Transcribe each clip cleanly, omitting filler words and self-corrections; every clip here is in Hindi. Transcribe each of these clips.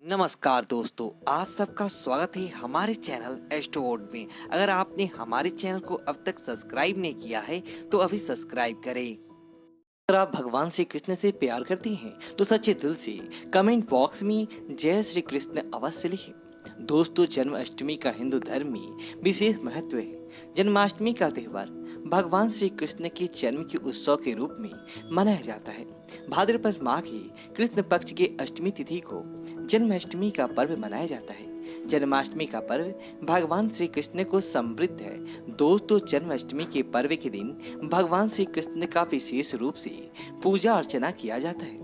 नमस्कार दोस्तों, आप सबका स्वागत है हमारे चैनल एस्ट्रोवर्ड में। अगर आपने हमारे चैनल को अब तक सब्सक्राइब नहीं किया है तो अभी सब्सक्राइब करें। अगर आप भगवान श्री कृष्ण से प्यार करते हैं तो सच्चे दिल से कमेंट बॉक्स में जय श्री कृष्ण अवश्य लिखें। दोस्तों, जन्माष्टमी का हिंदू धर्म में विशेष महत्व है। जन्माष्टमी का त्योहार भगवान श्री कृष्ण के जन्म के उत्सव के रूप में मनाया जाता है। भाद्रपद माह की कृष्ण पक्ष के अष्टमी तिथि को जन्माष्टमी का पर्व मनाया जाता है। जन्माष्टमी का पर्व भगवान श्री कृष्ण को समृद्ध है। दोस्तों, जन्माष्टमी के पर्व के दिन भगवान श्री कृष्ण का विशेष रूप से पूजा अर्चना किया जाता है,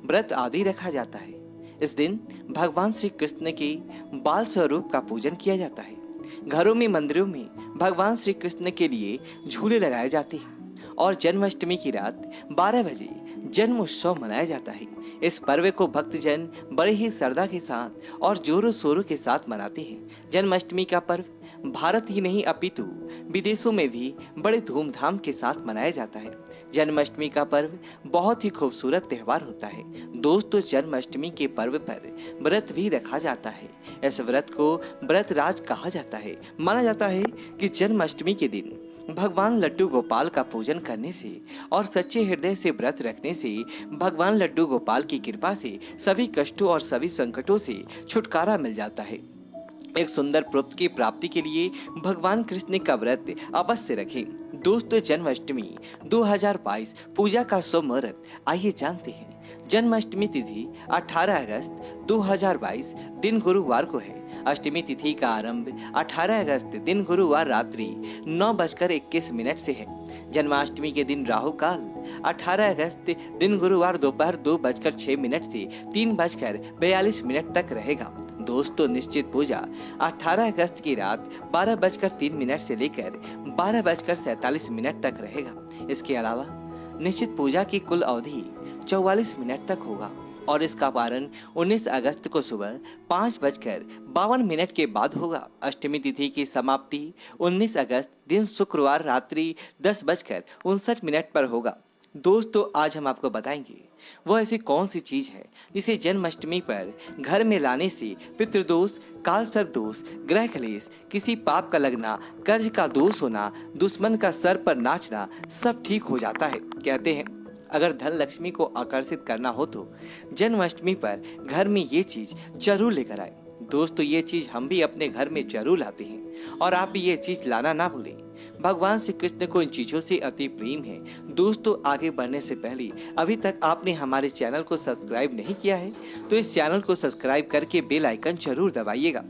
व्रत आदि रखा जाता है। इस दिन भगवान श्री कृष्ण के बाल स्वरूप का पूजन किया जाता है। घरों में, मंदिरों में भगवान श्री कृष्ण के लिए झूले लगाए जाते हैं और जन्माष्टमी की रात 12 बजे जन्म उत्सव मनाया जाता है। इस पर्व को भक्तजन बड़े ही श्रद्धा के साथ और जोरों शोरों के साथ मनाते हैं। जन्माष्टमी का पर्व भारत ही नहीं अपितु विदेशों में भी बड़े धूमधाम के साथ मनाया जाता है। जन्माष्टमी का पर्व बहुत ही खूबसूरत त्योहार होता है। दोस्तों, जन्माष्टमी के पर्व पर व्रत भी रखा जाता है। इस व्रत को व्रत राज कहा जाता है। माना जाता है कि जन्माष्टमी के दिन भगवान लड्डू गोपाल का पूजन करने से और सच्चे हृदय से व्रत रखने से भगवान लड्डू गोपाल की कृपा से सभी कष्टों और सभी संकटों से छुटकारा मिल जाता है। एक सुंदर पुत्र की प्राप्ति के लिए भगवान कृष्ण का व्रत अवश्य रखें। दोस्तों, जन्माष्टमी 2022 पूजा का शुभ मुहूर्त आइए जानते हैं। जन्माष्टमी तिथि 18 अगस्त 2022 दिन गुरुवार को है। अष्टमी तिथि का आरंभ 18 अगस्त दिन गुरुवार रात्रि 9:21 से है। जन्माष्टमी के दिन राहु काल 18 अगस्त दिन गुरुवार दोपहर 2:06 से 3:42 तक रहेगा। दोस्तों, निश्चित पूजा 18 अगस्त की रात 12:03 से लेकर 12:47 तक रहेगा। इसके अलावा निश्चित पूजा की कुल अवधि 44 मिनट तक होगा और इसका पारण 19 अगस्त को सुबह 5:52 के बाद होगा। अष्टमी तिथि की समाप्ति 19 अगस्त दिन शुक्रवार रात्रि 10:59 पर होगा। दोस्तों, आज हम आपको बताएंगे वह ऐसी कौन सी चीज है जिसे जन्माष्टमी पर घर में लाने से पितृदोष, काल सर्प दोष, ग्रह क्लेश, किसी पाप का लगना, कर्ज का दोष होना, दुश्मन का सर पर नाचना सब ठीक हो जाता है। कहते हैं अगर धन लक्ष्मी को आकर्षित करना हो तो जन्माष्टमी पर घर में ये चीज जरूर लेकर आए। दोस्तों, ये चीज हम भी अपने घर में जरूर लाते हैं और आप भी ये चीज लाना ना भूलें। भगवान श्री कृष्ण को इन चीजों से अति प्रेम है। दोस्तों, आगे बढ़ने से पहले अभी तक आपने हमारे चैनल को सब्सक्राइब नहीं किया है तो इस चैनल को सब्सक्राइब करके बेल आइकन जरूर दबाइएगा।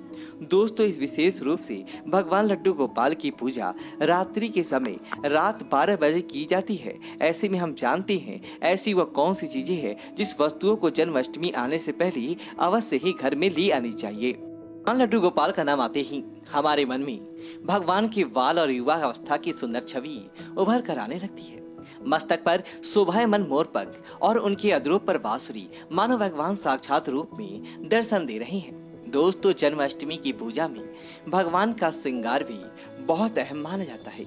दोस्तों, इस विशेष रूप से भगवान लड्डू गोपाल की पूजा रात्रि के समय रात 12 बजे की जाती है। ऐसे में हम जानते हैं ऐसी वह कौन सी चीजें हैं जिस वस्तुओं को जन्माष्टमी आने से पहले अवश्य ही घर में ले आनी चाहिए। भगवान लड्डू गोपाल का नाम आते ही हमारे मन में भगवान के बाल और युवा अवस्था की सुंदर छवि उभर कर आने लगती है। मस्तक पर शोभायमान मोरपंख और उनके अधरों पर बांसुरी मानो भगवान साक्षात रूप में दर्शन दे रहे हैं। दोस्तों, जन्माष्टमी की पूजा में भगवान का श्रृंगार भी बहुत अहम माना जाता है।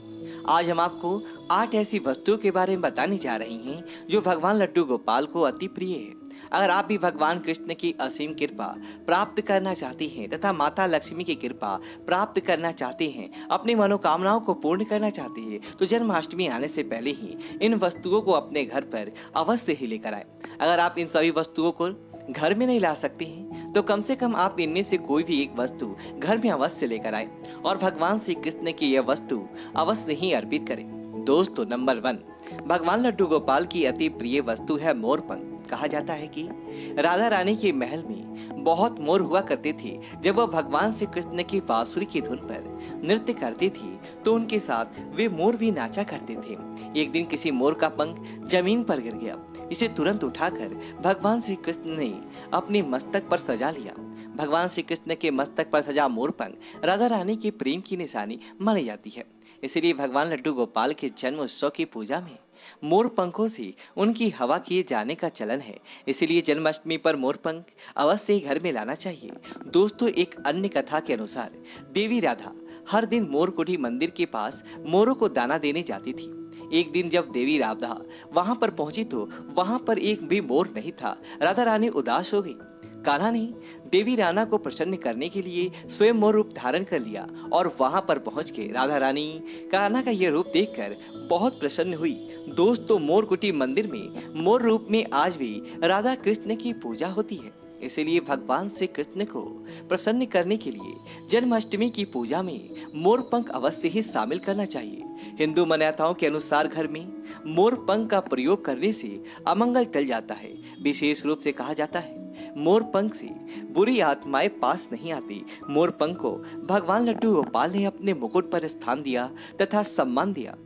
आज हम आपको 8 ऐसी वस्तुओं के बारे में बताने जा रहे हैं जो भगवान लड्डू गोपाल को अति प्रिय है। अगर आप भी भगवान कृष्ण की असीम कृपा प्राप्त करना चाहते हैं तथा माता लक्ष्मी की कृपा प्राप्त करना चाहते हैं, अपनी मनोकामनाओं को पूर्ण करना चाहते हैं, तो जन्माष्टमी आने से पहले ही इन वस्तुओं को अपने घर पर अवश्य ही लेकर आए। अगर आप इन सभी वस्तुओं को घर में नहीं ला सकते हैं तो कम से कम आप इनमें से कोई भी एक वस्तु घर में अवश्य लेकर आए और भगवान श्री कृष्ण की यह वस्तु अवश्य ही अर्पित करें। दोस्तों, नंबर 1 भगवान लड्डू गोपाल की अति प्रिय वस्तु है मोरपंख। कहा जाता है कि राधा रानी के महल में बहुत मोर हुआ करते थे। जब वह भगवान श्री कृष्ण की बांसुरी की धुन पर नृत्य करते थे तो उनके साथ वे मोर भी नाचा करते थे। एक दिन किसी मोर का पंख जमीन पर गिर गया, जिसे तुरंत उठाकर भगवान श्री कृष्ण ने अपने मस्तक पर सजा लिया। भगवान श्री कृष्ण के मस्तक पर सजा मोर पंख राधा रानी के प्रेम की निशानी मानी जाती है। इसलिए भगवान लड्डू गोपाल के जन्म उत्सव की पूजा में मोर पंखों से उनकी हवा किए जाने का चलन है। इसलिए जन्माष्टमी पर मोर पंख अवश्य ही घर में लाना चाहिए। दोस्तों, एक अन्य कथा के अनुसार देवी राधा हर दिन मोरकुटी मंदिर के पास मोरों को दाना देने जाती थी। एक दिन जब देवी राधा वहां पर पहुंची तो वहां पर एक भी मोर नहीं था। राधा रानी उदास हो गई। कान्हा ने देवी राना को प्रसन्न करने के लिए स्वयं मोर रूप धारण कर लिया और वहां पर पहुंच के राधा रानी कान्हा का यह रूप देखकर बहुत प्रसन्न हुई। दोस्तों, मोरकुटी मंदिर में मोर रूप में आज भी राधा कृष्ण की पूजा होती है। इसीलिए भगवान श्री कृष्ण को प्रसन्न करने के लिए जन्माष्टमी की पूजा में मोर पंख अवश्य ही शामिल करना चाहिए। हिंदू मान्यताओं के अनुसार घर में मोर पंख का प्रयोग करने से अमंगल टल जाता है। विशेष रूप से कहा जाता है मोर पंख से बुरी आत्माएं पास नहीं आती। मोर पंख को भगवान लड्डू गोपाल ने अपने मुकुट पर स्थान दिया तथा सम्मान दिया।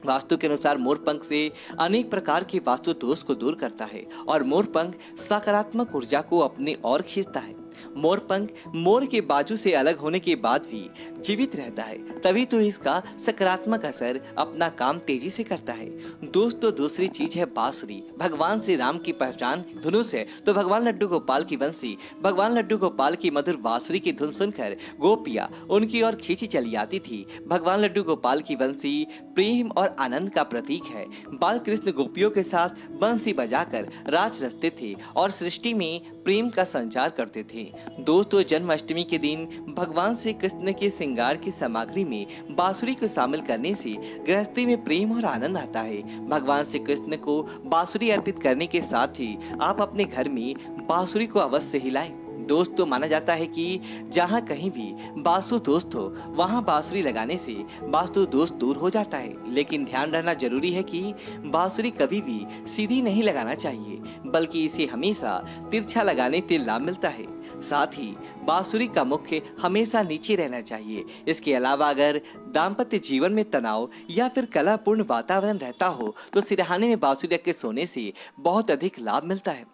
वास्तु के अनुसार मोर पंख से अनेक प्रकार के वास्तु दोष को दूर करता है और मोर पंख सकारात्मक ऊर्जा को अपनी ओर खींचता है। मोर पंख मोर के बाजू से अलग होने के बाद भी जीवित रहता है, तभी तो इसका सकारात्मक असर अपना काम तेजी से करता है। दोस्तों, दूसरी चीज है बांसुरी। भगवान श्री राम की पहचान धनुष है, तो भगवान लड्डू गोपाल की बंसी, भगवान लड्डू गोपाल की मधुर बांसुरी की धुन सुनकर गोपियां उनकी ओर खींची चली आती थी। भगवान लड्डू गोपाल की बंसी प्रेम और आनंद का प्रतीक है। बाल कृष्ण गोपियों के साथ बंसी बजाकर राज रचते थे और सृष्टि में प्रेम का संचार करते थे। दोस्तों, जन्माष्टमी के दिन भगवान श्री कृष्ण के श्रृंगार की सामग्री में बांसुरी को शामिल करने से गृहस्थी में प्रेम और आनंद आता है। भगवान श्री कृष्ण को बांसुरी अर्पित करने के साथ ही आप अपने घर में बांसुरी को अवश्य हिलाएं। दोस्तों, माना जाता है कि जहाँ कहीं भी वास्तु दोस्त हो वहाँ बांसुरी लगाने से वास्तु दोष दूर हो जाता है। लेकिन ध्यान रखना जरूरी है कि बांसुरी कभी भी सीधी नहीं लगाना चाहिए, बल्कि इसे हमेशा तिरछा लगाने से लाभ मिलता है। साथ ही बांसुरी का मुख्य हमेशा नीचे रहना चाहिए। इसके अलावा अगर दाम्पत्य जीवन में तनाव या फिर कलापूर्ण वातावरण रहता हो तो सिरहाने में बांसुरी रख के सोने से बहुत अधिक लाभ मिलता है।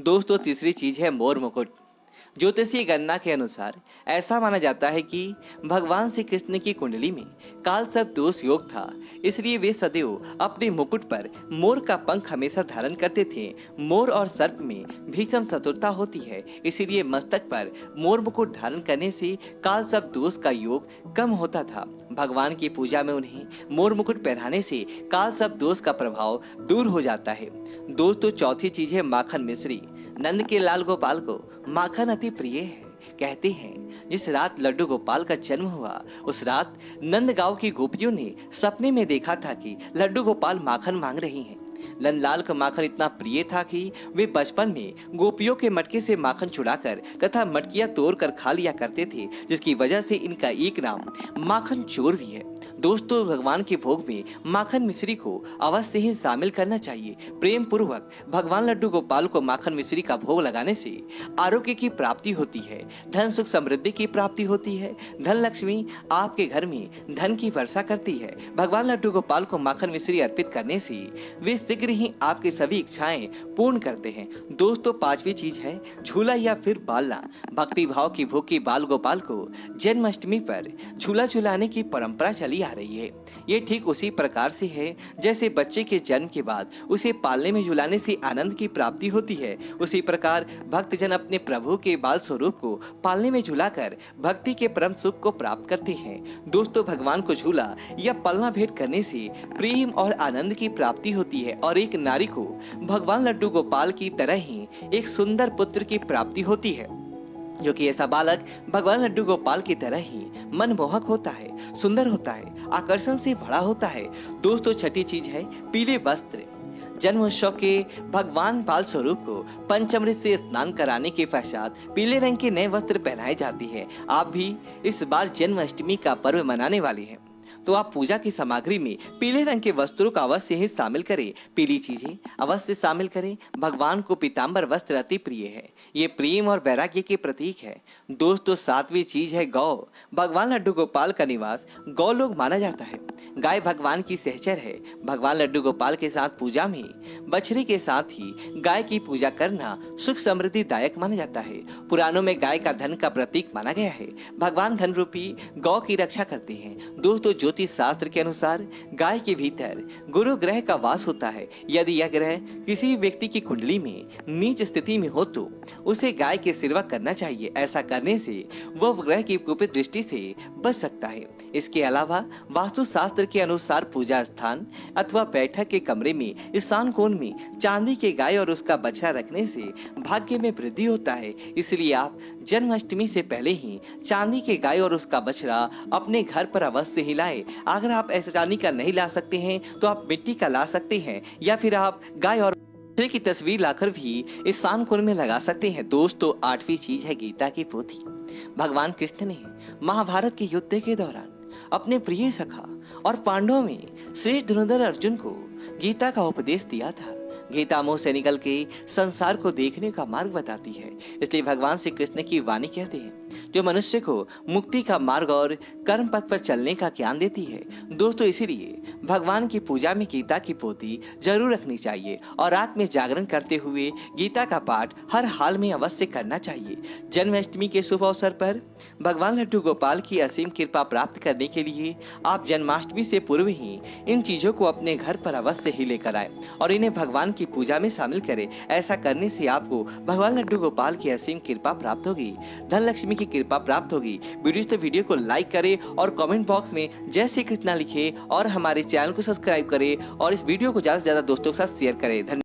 दोस्तों, तीसरी चीज है मोर मुकुट। ज्योतिषीय गणना के अनुसार ऐसा माना जाता है कि भगवान श्री कृष्ण की कुंडली में काल सर्प दोष योग था, इसलिए वे सदैव अपने मुकुट पर मोर का पंख हमेशा धारण करते थे। मोर और सर्प में भीषण शत्रुता होती है, इसीलिए मस्तक पर मोर मुकुट धारण करने से काल सर्प दोष का योग कम होता था। भगवान की पूजा में उन्हें मोर मुकुट पहनाने से काल सर्प दोष का प्रभाव दूर हो जाता है। दोस्तों, चौथी चीज है माखन मिश्री। नंद के लाल गोपाल को माखन अति प्रिय है। कहते हैं जिस रात लड्डू गोपाल का जन्म हुआ उस रात नंदगांव की गोपियों ने सपने में देखा था कि लड्डू गोपाल माखन मांग रही हैं। नंदलाल का माखन इतना प्रिय था कि वे बचपन में गोपियों के मटके से माखन चुराकर तथा मटकियां तोड़कर खा लिया करते थे, जिसकी वजह से इनका एक नाम माखन चोर भी है। दोस्तों, भगवान के भोग में माखन मिश्री को अवश्य ही शामिल करना चाहिए। प्रेम पूर्वक भगवान लड्डू गोपाल को माखन मिश्री का भोग लगाने से आरोग्य की प्राप्ति होती है, धन सुख समृद्धि की प्राप्ति होती है, धन लक्ष्मी आपके घर में धन की वर्षा करती है। भगवान लड्डू गोपाल को माखन मिश्री अर्पित करने से वे शीघ्र ही आपकी सभी इच्छाएं पूर्ण करते हैं। दोस्तों, पांचवी चीज है झूला या फिर बालना। भक्ति भाव की भूखी बाल गोपाल को जन्माष्टमी पर झूला झुलाने की परंपरा चली आ रही है। ये ठीक उसी प्रकार से है जैसे बच्चे के जन्म के बाद उसे पालने में झुलाने से आनंद की प्राप्ति होती है, उसी प्रकार भक्तजन अपने प्रभु के बाल स्वरूप को पालने में झुलाकर भक्ति के परम सुख को प्राप्त करते हैं। दोस्तों, भगवान को झूला या पलना भेंट करने से प्रेम और आनंद की प्राप्ति होती है और एक नारी को भगवान लड्डू गोपाल की तरह ही एक सुंदर पुत्र की प्राप्ति होती है, जो कि ऐसा बालक भगवान लड्डू गोपाल की तरह ही मनमोहक होता है, सुंदर होता है, आकर्षण से भरा होता है। दोस्तों, छठी चीज है पीले वस्त्र। जन्मोत्सव के भगवान बाल स्वरूप को पंचामृत से स्नान कराने के पश्चात पीले रंग के नए वस्त्र पहनाए जाते हैं। आप भी इस बार जन्माष्टमी का पर्व मनाने वाले हैं तो आप पूजा की सामग्री में पीले रंग के वस्त्रों का अवश्य ही शामिल करें। पीली चीजें अवश्य शामिल करें। भगवान को पीताम्बर वस्त्र अति प्रिय है, ये प्रेम और वैराग्य के प्रतीक है। दोस्तों, सातवीं चीज है गौ। भगवान लड्डू गोपाल का निवास गौ लोग माना जाता है। गाय भगवान की सहचर है। भगवान लड्डू गोपाल के साथ पूजा में बछड़ी के साथ ही गाय की पूजा करना सुख समृद्धि दायक माना जाता है। पुराणों में गाय का धन का प्रतीक माना गया है। भगवान धन रूपी गौ की रक्षा करते हैं। दोस्तों, ज्योतिष शास्त्र के अनुसार गाय के भीतर गुरु ग्रह का वास होता है। यदि यह ग्रह किसी भी व्यक्ति की कुंडली में नीच स्थिति में हो तो उसे गाय की सेवा करना चाहिए। ऐसा करने से वह ग्रह की कुपित दृष्टि से बच सकता है। इसके अलावा वास्तु शास्त्र के अनुसार पूजा स्थान अथवा बैठक के कमरे में ईशान कोण में चांदी के गाय और उसका बछड़ा रखने से भाग्य में वृद्धि होता है। इसलिए आप जन्माष्टमी से पहले ही चांदी के गाय और उसका बछड़ा अपने घर पर अवश्य ही लाएं। अगर आप ऐसा चांदी का नहीं ला सकते हैं तो आप मिट्टी का ला सकते हैं, या फिर आप गाय और बछड़े की तस्वीर लाकर भी ईशान कोण में लगा सकते हैं। दोस्तों, 8वीं चीज है गीता की पोथी। भगवान कृष्ण ने महाभारत के युद्ध के दौरान अपने प्रिय सखा और पांडवों में श्रेष्ठ धनुर्धर अर्जुन को गीता का उपदेश दिया था। गीता मोह से निकल के संसार को देखने का मार्ग बताती है। इसलिए भगवान श्री कृष्ण की वाणी कहते हैं जो मनुष्य को मुक्ति का मार्ग और कर्म पथ पर चलने का ज्ञान देती है। दोस्तों, इसीलिए भगवान की पूजा में गीता की पोथी जरूर रखनी चाहिए और रात में जागरण करते हुए गीता का पाठ हर हाल में अवश्य करना चाहिए। जन्माष्टमी के शुभ अवसर पर भगवान लड्डू गोपाल की असीम कृपा प्राप्त करने के लिए आप जन्माष्टमी से पूर्व ही इन चीजों को अपने घर पर अवश्य ही लेकर आए और इन्हें भगवान की पूजा में शामिल करें। ऐसा करने से आपको भगवान लड्डू गोपाल की असीम कृपा प्राप्त होगी, धन लक्ष्मी की कृपा प्राप्त होगी। वीडियो को लाइक करें और कमेंट बॉक्स में जय श्री कृष्णा लिखें और हमारे चैनल को सब्सक्राइब करें और इस वीडियो को ज्यादा से ज्यादा दोस्तों के साथ शेयर करें। धन्यवाद।